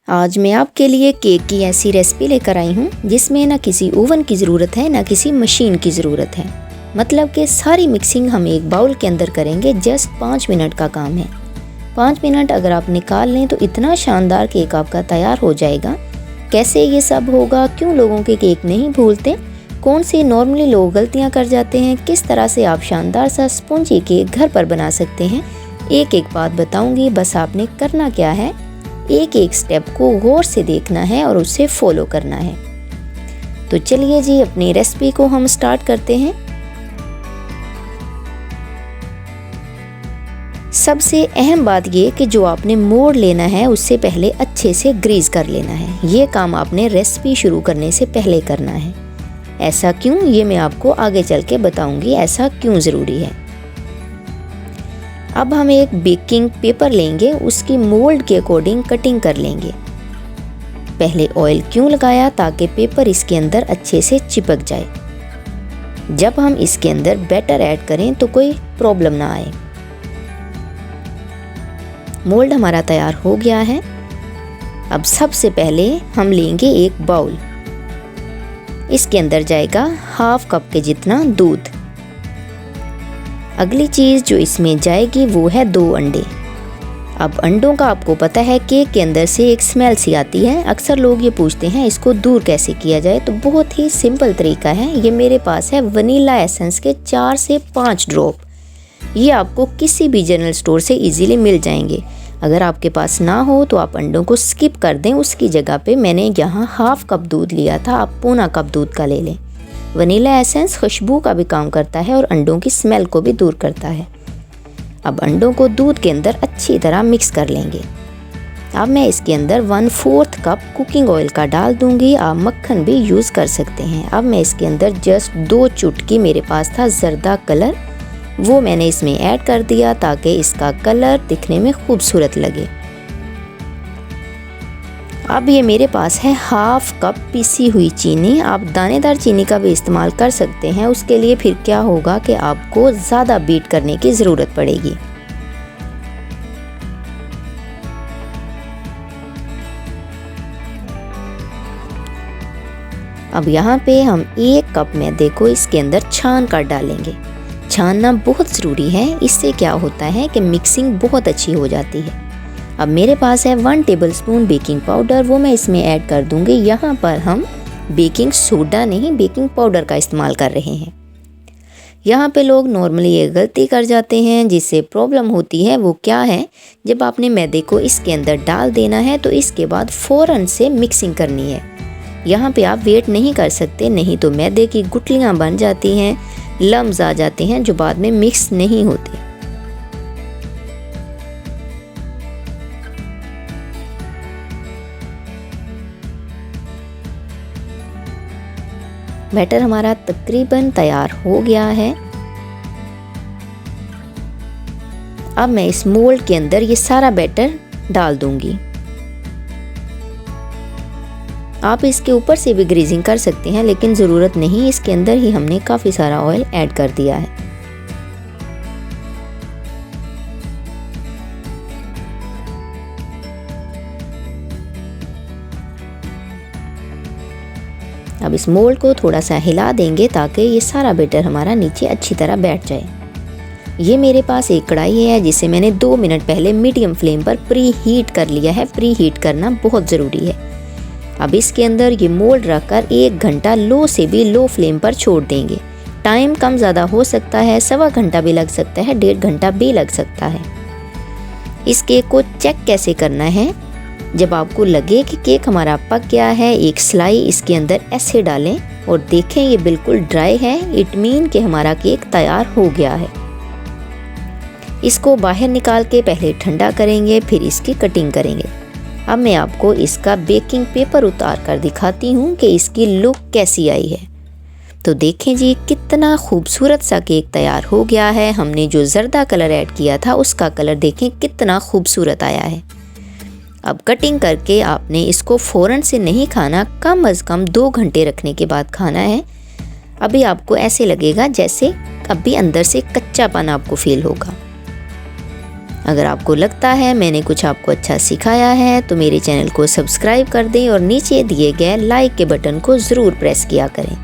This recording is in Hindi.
आज मैं आपके लिए केक की ऐसी रेसिपी लेकर आई हूँ जिसमें ना किसी ओवन की ज़रूरत है ना किसी मशीन की ज़रूरत है। मतलब कि सारी मिक्सिंग हम एक बाउल के अंदर करेंगे। जस्ट 5 मिनट का काम है। 5 मिनट अगर आप निकाल लें तो इतना शानदार केक आपका तैयार हो जाएगा। कैसे ये सब होगा, क्यों लोगों के केक नहीं भूलते, कौन सी नॉर्मली लोग गलतियाँ कर जाते हैं, किस तरह से आप शानदार सा स्पॉन्जी केक घर पर बना सकते हैं, एक एक बात बताऊँगी। बस आपने करना क्या है, एक एक स्टेप को गौर से देखना है और उसे फॉलो करना है। तो चलिए जी अपनी रेसिपी को हम स्टार्ट करते हैं। सबसे अहम बात ये कि जो आपने मोड़ लेना है उससे पहले अच्छे से ग्रीस कर लेना है। ये काम आपने रेसिपी शुरू करने से पहले करना है। ऐसा क्यों, ये मैं आपको आगे चल के बताऊंगी ऐसा क्यों ज़रूरी है। अब हम एक बेकिंग पेपर लेंगे, उसकी मोल्ड के अकॉर्डिंग कटिंग कर लेंगे। पहले ऑयल क्यों लगाया, ताकि पेपर इसके अंदर अच्छे से चिपक जाए। जब हम इसके अंदर बैटर ऐड करें तो कोई प्रॉब्लम ना आए। मोल्ड हमारा तैयार हो गया है। अब सबसे पहले हम लेंगे एक बाउल। इसके अंदर जाएगा हाफ कप के जितना दूध। अगली चीज़ जो इसमें जाएगी वो है 2 अंडे। अब अंडों का आपको पता है केक के अंदर से एक स्मेल सी आती है। अक्सर लोग ये पूछते हैं इसको दूर कैसे किया जाए, तो बहुत ही सिंपल तरीका है। ये मेरे पास है वनीला एसेंस के 4 से 5 ड्रॉप। ये आपको किसी भी जनरल स्टोर से इजीली मिल जाएंगे। अगर आपके पास ना हो तो आप अंडों को स्किप कर दें। उसकी जगह पे मैंने यहाँ हाफ कप दूध लिया था, आप पौना कप दूध का ले लें। वनीला एसेंस खुशबू का भी काम करता है और अंडों की स्मेल को भी दूर करता है। अब अंडों को दूध के अंदर अच्छी तरह मिक्स कर लेंगे। अब मैं इसके अंदर 1/4 कप कुकिंग ऑयल का डाल दूंगी। आप मक्खन भी यूज़ कर सकते हैं। अब मैं इसके अंदर जस्ट 2 चुटकी, मेरे पास था जर्दा कलर, वो मैंने इसमें ऐड कर दिया ताकि इसका कलर दिखने में खूबसूरत लगे। अब ये मेरे पास है हाफ कप पिसी हुई चीनी। आप दानेदार चीनी का भी इस्तेमाल कर सकते हैं। उसके लिए फिर क्या होगा कि आपको ज़्यादा बीट करने की ज़रूरत पड़ेगी। अब यहाँ पे हम 1 कप मैदे को इसके अंदर छान कर डालेंगे। छानना बहुत ज़रूरी है। इससे क्या होता है कि मिक्सिंग बहुत अच्छी हो जाती है। अब मेरे पास है 1 टेबलस्पून बेकिंग पाउडर, वो मैं इसमें ऐड कर दूंगी। यहाँ पर हम बेकिंग सोडा नहीं, बेकिंग पाउडर का इस्तेमाल कर रहे हैं। यहाँ पे लोग नॉर्मली ये गलती कर जाते हैं, जिससे प्रॉब्लम होती है। वो क्या है, जब आपने मैदे को इसके अंदर डाल देना है तो इसके बाद फ़ौरन से मिक्सिंग करनी है। यहाँ पे आप वेट नहीं कर सकते, नहीं तो मैदे की गुठलियाँ बन जाती हैं, लम्स आ जाते हैं जो बाद में मिक्स नहीं होते। बैटर हमारा तकरीबन तैयार हो गया है। अब मैं इस मोल्ड के अंदर ये सारा बैटर डाल दूंगी। आप इसके ऊपर से भी ग्रीजिंग कर सकते हैं, लेकिन ज़रूरत नहीं, इसके अंदर ही हमने काफ़ी सारा ऑयल ऐड कर दिया है। अब इस मोल्ड को थोड़ा सा हिला देंगे ताकि ये सारा बैटर हमारा नीचे अच्छी तरह बैठ जाए। ये मेरे पास एक कढ़ाई है जिसे मैंने 2 मिनट पहले मीडियम फ्लेम पर प्री हीट कर लिया है। प्री हीट करना बहुत ज़रूरी है। अब इसके अंदर ये मोल्ड रखकर 1 घंटा लो से भी लो फ्लेम पर छोड़ देंगे। टाइम कम ज़्यादा हो सकता है, 1/4 घंटा भी लग सकता है, 1.5 घंटा भी लग सकता है। इस केक को चेक कैसे करना है, जब आपको लगे कि केक हमारा पक गया है, एक स्लाई इसके अंदर ऐसे डालें और देखें ये बिल्कुल ड्राई है, इट मीन कि हमारा केक तैयार हो गया है। इसको बाहर निकाल के पहले ठंडा करेंगे, फिर इसकी कटिंग करेंगे। अब मैं आपको इसका बेकिंग पेपर उतार कर दिखाती हूँ कि इसकी लुक कैसी आई है। तो देखें जी कितना खूबसूरत सा केक तैयार हो गया है। हमने जो जर्दा कलर ऐड किया था उसका कलर देखें कितना खूबसूरत आया है। अब कटिंग करके आपने इसको फ़ौरन से नहीं खाना, कम से कम 2 घंटे रखने के बाद खाना है। अभी आपको ऐसे लगेगा जैसे अभी अंदर से कच्चापन आपको फील होगा। अगर आपको लगता है मैंने कुछ आपको अच्छा सिखाया है तो मेरे चैनल को सब्सक्राइब कर दें और नीचे दिए गए लाइक के बटन को ज़रूर प्रेस किया करें।